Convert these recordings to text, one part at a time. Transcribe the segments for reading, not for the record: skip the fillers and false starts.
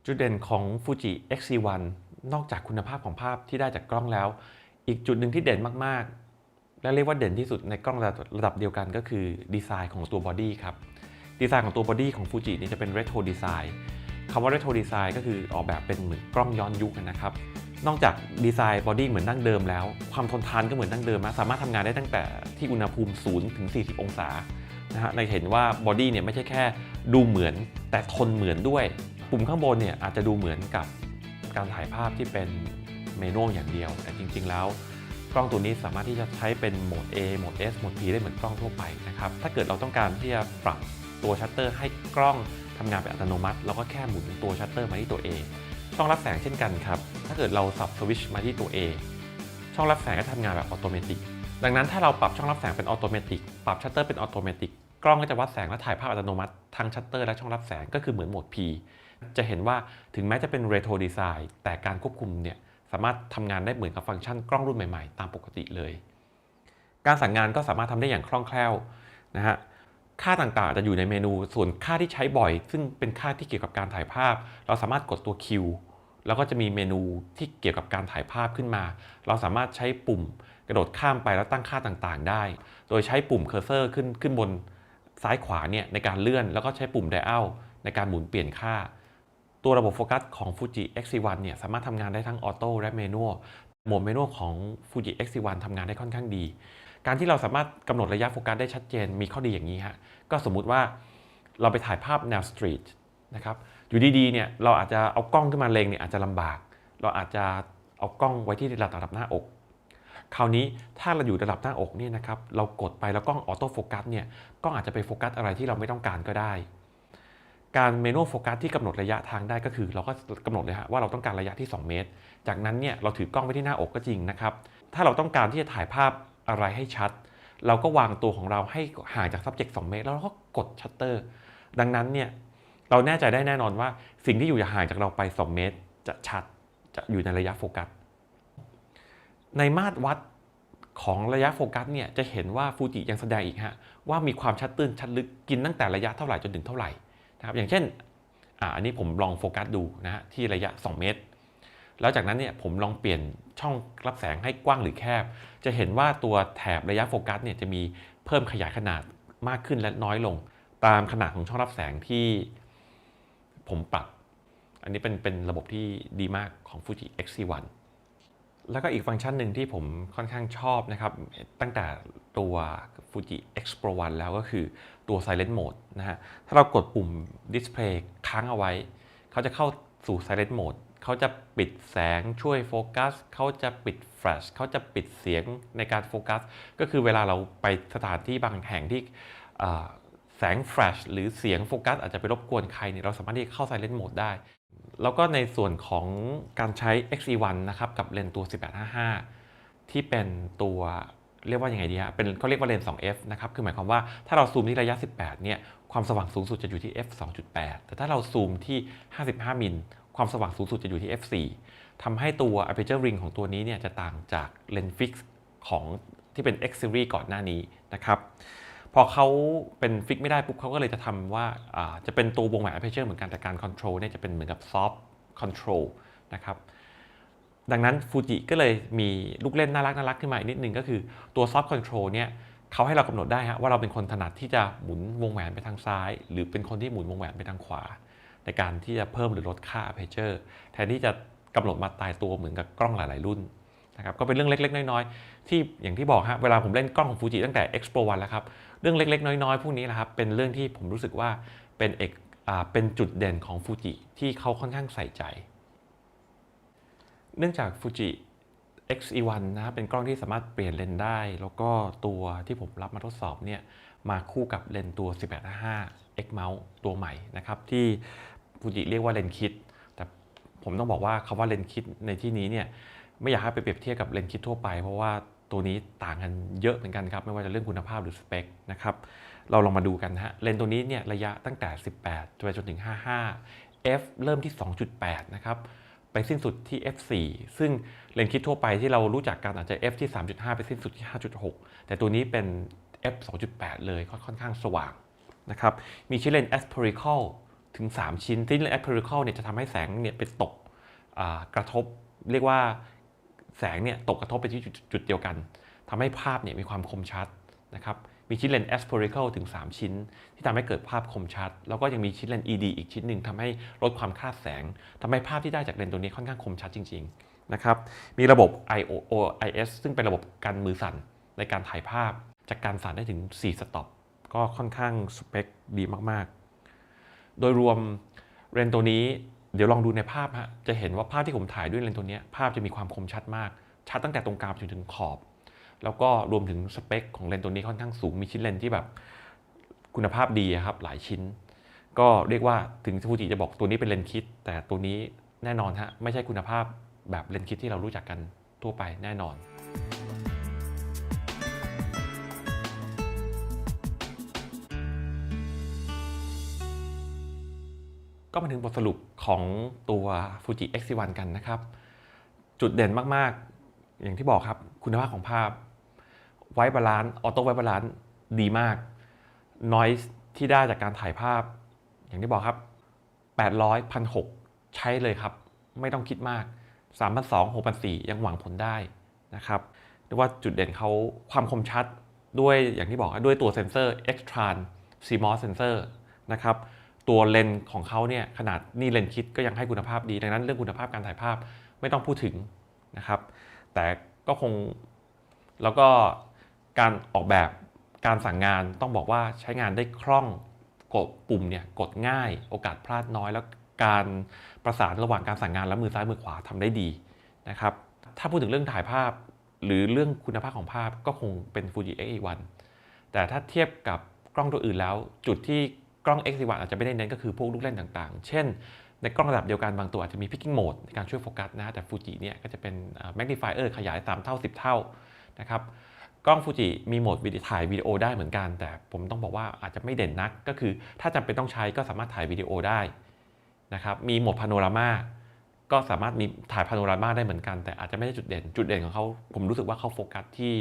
จุดเด่นของ Fuji X-C1 นอกจากคุณภาพของภาพที่ได้จากกล้องแล้วอีกจุดหนึ่งที่เด่นมากๆและเรียกว่าเด่นที่สุดในกล้องระดับเดียวกันก็คือดีไซน์ของตัวบอดี้ครับดีไซน์ของตัวบอดี้ของ Fuji นี่จะเป็น Retro Design คำว่า Retro Design ก็คือออกแบบเป็นเหมือนกล้องย้อนยุคนะครับนอกจากดีไซน์บอดี้เหมือนดั้งเดิมแล้วความทนทานก็เหมือนดั้งเดิมนะสามารถทำงานได้ตั้งแต่ที่อุณหภูมิ0 ถึง 40 องศานะฮะในเห็นว่าบอดี้เนี่ยไม่ใช่แค่ดูเหมือนแต่ทนเหมือนด้วยปุ่มข้างบนเนี่ยอาจจะดูเหมือนกับการถ่ายภาพที่เป็นเมนูอย่างเดียวแต่จริงๆแล้วกล้องตัวนี้สามารถที่จะใช้เป็นโหมด A โหมด S โหมด P ได้เหมือนกล้องทั่วไปนะครับถ้าเกิดเราต้องการที่จะปรับตัวชัตเตอร์ให้กล้องทำงานเป็นอัตโนมัติเราก็แค่หมุนตัวชัตเตอร์มาที่ตัว A ช่องรับแสงเช่นกันครับถ้าเกิดเราสับสวิตช์มาที่ตัว A ช่องรับแสงก็ทำงานแบบออโตเมติกดังนั้นถ้าเราปรับช่องรับแสงเป็นออโตเมติกปรับชัตเตอร์เป็นออโตเมติกกล้องก็จะวัดแสงและถ่ายภาพอัตโนมัติทั้งชัตเตอร์และช่องรับแสงก็คือเหมือนโหมด P จะเห็นว่าถึงแม้จะเป็น Retro Design แต่การควบคุมเนี่ยสามารถทำงานได้เหมือนกับฟังก์ชันกล้องรุ่นใหม่ๆตามปกติเลยการสั่งงานก็สามารถทำได้อย่างคล่องแคล่วนะฮะค่าต่างๆจะอยู่ในเมนูส่วนค่าที่ใช้บ่อยซึ่งเป็นค่าที่เกี่ยวกับการถ่ายภาพเราสามารถกดตัว Q แล้วก็จะมีเมนูที่เกี่ยวกับการถ่ายภาพขึ้นมาเราสามารถใช้ปุ่มกระโดดข้ามไปแล้วตั้งค่าต่างๆได้โดยใช้ปุ่มเคอร์เซอร์ขึ้นบนซ้ายขวาเนี่ยในการเลื่อนแล้วก็ใช้ปุ่ม Dial ในการหมุนเปลี่ยนค่าตัวระบบโฟกัสของ Fuji X-C1 เนี่ยสามารถทำงานได้ทั้งออโต้และเมนูโหมดเมนูของ Fuji X-C1 ทำงานได้ค่อนข้างดีการที่เราสามารถกำหนดระยะโฟกัสได้ชัดเจนมีข้อดีอย่างนี้ฮะก็สมมุติว่าเราไปถ่ายภาพแนวสตรีทนะครับอยู่ดีๆเนี่ยเราอาจจะเอากล้องขึ้นมาเล็งเนี่ยอาจจะลำบากเราอาจจะเอากล้องไว้ที่ระดับหน้าอกคราวนี้ถ้าเราอยู่ระดับหน้าอกเนี่ยนะครับเรากดไปแล้วกล้องออโต้โฟกัสเนี่ยกล้องอาจจะไปโฟกัสอะไรที่เราไม่ต้องการก็ได้การเมนูโฟกัสที่กำหนดระยะทางได้ก็คือเราก็กำหนดเลยฮะว่าเราต้องการระยะที่2 เมตรจากนั้นเนี่ยเราถือกล้องไว้ที่หน้าอกก็จริงนะครับถ้าเราต้องการที่จะถ่ายภาพอะไรให้ชัดเราก็วางตัวของเราให้ห่างจาก subject 2 เมตรแล้วเราก็กดชัตเตอร์ดังนั้นเนี่ยเราแน่ใจได้แน่นอนว่าสิ่งที่อยู่ห่างจากเราไป2 เมตรจะชัดจะอยู่ในระยะโฟกัสในมาตรวัดของระยะโฟกัสเนี่ยจะเห็นว่าฟูจิยังแสดงอีกฮะว่ามีความชัดตื้นชัดลึกกินตั้งแต่ระยะเท่าไหร่จนถึงเท่าไหร่นะครับอย่างเช่นอันนี้ผมลองโฟกัสดูนะฮะที่ระยะ2 เมตรแล้วจากนั้นเนี่ยผมลองเปลี่ยนช่องรับแสงให้กว้างหรือแคบจะเห็นว่าตัวแถบระยะโฟกัสเนี่ยจะมีเพิ่มขยายขนาดมากขึ้นและน้อยลงตามขนาดของช่องรับแสงที่ผมปรับอันนี้เป็นระบบที่ดีมากของ Fuji X-C1 แล้วก็อีกฟังก์ชันหนึ่งที่ผมค่อนข้างชอบนะครับตั้งแต่ตัว Fuji X Pro 1แล้วก็คือตัว Silent Mode นะฮะถ้าเรากดปุ่ม Display ค้างเอาไว้เขาจะเข้าสู่ Silent Mode เขาจะปิดแสงช่วยโฟกัสเขาจะปิดแฟลชเขาจะปิดเสียงในการโฟกัสก็คือเวลาเราไปสถานที่บางแห่งที่แสงแฟลชหรือเสียงโฟกัสอาจจะไปรบกวนใครเนี่ยเราสามารถที่เข้า Silent Mode ได้แล้วก็ในส่วนของการใช้ X-C1 นะครับกับเลนส์ตัว 18-55 ที่เป็นตัวเรียกว่ายังไงดีฮะเป็นเขาเรียกว่าเลนส์ 2f นะครับคือหมายความว่าถ้าเราซูมที่ระยะ 18 เนี่ยความสว่างสูงสุดจะอยู่ที่ f 2.8 แต่ถ้าเราซูมที่ 55 มิลความสว่างสูงสุดจะอยู่ที่ f 4ทำให้ตัว aperture ring ของตัวนี้เนี่ยจะต่างจากเลนส์ฟิกซ์ของที่เป็น X series ก่อนหน้านี้นะครับพอเขาเป็นฟิกไม่ได้ปุ๊บเขาก็เลยจะทำว่าจะเป็นตัววงแหวน aperture เหมือนกันแต่การคอนโทรลเนี่ยจะเป็นเหมือนกับ soft control นะครับดังนั้นฟูจิก็เลยมีลูกเล่นน่ารักขึ้นมาอีกนิดนึงก็คือตัว soft control เนี่ยเขาให้เรากำหนดได้ฮะว่าเราเป็นคนถนัดที่จะหมุนวงแหวนไปทางซ้ายหรือเป็นคนที่หมุนวงแหวนไปทางขวาในการที่จะเพิ่มหรือลดค่า aperture แทนที่จะกำหนดมาตายตัวเหมือนกับกล้องหลายๆรุ่นนะครับก็เป็นเรื่องเล็กๆน้อยๆที่อย่างที่บอกฮะเวลาผมเล่นกล้องของฟูจิตั้งแต่ X Pro 1แล้วครับเรื่องเล็กๆน้อยๆพวกนี้แหละครับเป็นเรื่องที่ผมรู้สึกว่าเป็นจุดเด่นของฟูจิที่เขาค่อนข้างใส่ใจเนื่องจาก Fuji X-C1 นะครับเป็นกล้องที่สามารถเปลี่ยนเลนส์ได้แล้วก็ตัวที่ผมรับมาทดสอบเนี่ยมาคู่กับเลนส์ตัว 18-55 X Mount ตัวใหม่นะครับที่ Fuji เรียกว่าเลนส์คิดแต่ผมต้องบอกว่าคำว่าเลนส์คิดในที่นี้เนี่ยไม่อยากให้ไปเปรียบเทียบกับเลนส์คิดทั่วไปเพราะว่าตัวนี้ต่างกันเยอะเหมือนกันครับไม่ว่าจะเรื่องคุณภาพหรือสเปคนะครับเราลองมาดูกันนะฮะเลนส์ตัวนี้เนี่ยระยะตั้งแต่ 18 ไปจนถึง 55 f เริ่มที่ 2.8 นะครับไปสิ้นสุดที่ f4 ซึ่งเลนส์คิดทั่วไปที่เรารู้จักกันอาจจะ f ที่ 3.5 ไปสิ้นสุดที่ 5.6 แต่ตัวนี้เป็น f 2.8 เลยค่อนข้างสว่างนะครับมีชื่อเลนส์ aspherical ถึง 3 ชิ้นที่เลนส์ spherical เนี่ยจะทำให้แสงเนี่ยไปตกกระทบเรียกว่าแสงเนี่ยตกกระทบไปที่จุดเดียวกันทำให้ภาพเนี่ยมีความคมชัดนะครับมีชิ้นเลนส์ spherical ถึง 3 ชิ้นที่ทำให้เกิดภาพคมชัดแล้วก็ยังมีชิ้นเลนส์ ED อีกชิ้นหนึ่งทำให้ลดความคลาดแสงทำให้ภาพที่ได้จากเลนส์ตัวนี้ค่อนข้างคมชัดจริงๆนะครับมีระบบ IOIS ซึ่งเป็นระบบกันมือสั่นในการถ่ายภาพจากการสั่นได้ถึง4 สต็อปก็ค่อนข้างสเปคดีมากๆโดยรวมเลนส์ตัวนี้เดี๋ยวลองดูในภาพฮะจะเห็นว่าภาพที่ผมถ่ายด้วยเลนส์ตัวนี้ภาพจะมีความคมชัดมากชัดตั้งแต่ตรงกลางจนถึงขอบแล้วก็รวมถึงสเปคของเลนส์ตัวนี้ค่อนข้างสูงมีชิ้นเลนส์ที่แบบคุณภาพดีครับหลายชิ้นก็เรียกว่าถึงฟูจิจะบอกตัวนี้เป็นเลนส์คิดแต่ตัวนี้แน่นอนฮะไม่ใช่คุณภาพแบบเลนส์คิดที่เรารู้จักกันทั่วไปแน่นอนก็มาถึงบทสรุปของตัว Fuji X-T1 กันนะครับจุดเด่นมากๆอย่างที่บอกครับคุณภาพของภาพไวท์บาลานซ์ออโต้ไวท์บาลานซ์ดีมาก Noise ที่ได้จากการถ่ายภาพอย่างที่บอกครับ800 1,600 ใช้เลยครับไม่ต้องคิดมาก 3,200 6,400 ยังหวังผลได้นะครับเรียกว่าจุดเด่นเขาความคมชัดด้วยอย่างที่บอกด้วยตัวเซ็นเซอร์ X-Tran CMOS sensor นะครับตัวเลนส์ของเขาเนี่ยขนาดนี่เลนส์คิดก็ยังให้คุณภาพดีดังนั้นเรื่องคุณภาพการถ่ายภาพไม่ต้องพูดถึงนะครับแต่ก็คงแล้วก็การออกแบบการสั่งงานต้องบอกว่าใช้งานได้คล่องกดปุ่มเนี่ยกดง่ายโอกาสพลาดน้อยแล้วการประสานระหว่างการสั่งงานและมือซ้ายมือขวาทำได้ดีนะครับถ้าพูดถึงเรื่องถ่ายภาพหรือเรื่องคุณภาพของภาพก็คงเป็น Fuji X-E1 แต่ถ้าเทียบกับกล้องตัวอื่นแล้วจุดที่กล้อง X-E1 อาจจะไม่ได้เน้นก็คือพวกลูกเล่นต่างๆเช่นในกล้องระดับเดียวกันบางตัวอาจจะมี picking mode ในการช่วยโฟกัสนะแต่ Fuji เนี่ยก็จะเป็น magnifier ขยาย3 เท่า 10 เท่านะครับกล้อง Fuji มีโหมดถ่ายวิดีโอได้เหมือนกันแต่ผมต้องบอกว่าอาจจะไม่เด่นนักก็คือถ้าจำเป็นต้องใช้ก็สามารถถ่ายวิดีโอได้นะครับมีโหมดพาโนรามาก็สามารถมีถ่ายพาโนรามาได้เหมือนกันแต่อาจจะไม่ได้จุดเด่นของเขาผมรู้สึกว่าเขาโฟกัสที่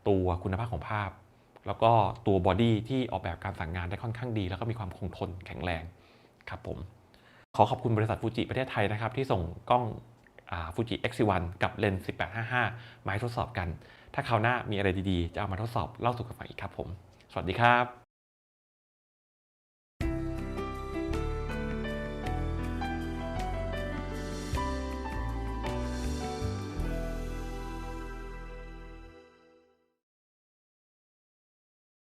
ตัวคุณภาพของภาพแล้วก็ตัวบอดี้ที่ออกแบบการสั่งงานได้ค่อนข้างดีแล้วก็มีความคงทนแข็งแรงครับผมขอขอบคุณบริษัทฟูจิประเทศไทยนะครับที่ส่งกล้องFuji X-T1 กับเลนส์ 18-55 มาให้ทดสอบกันถ้าคราวหน้ามีอะไรดีๆจะเอามาทดสอบเล่าสู่กันฟังอีกครับผมสวัสดีครับ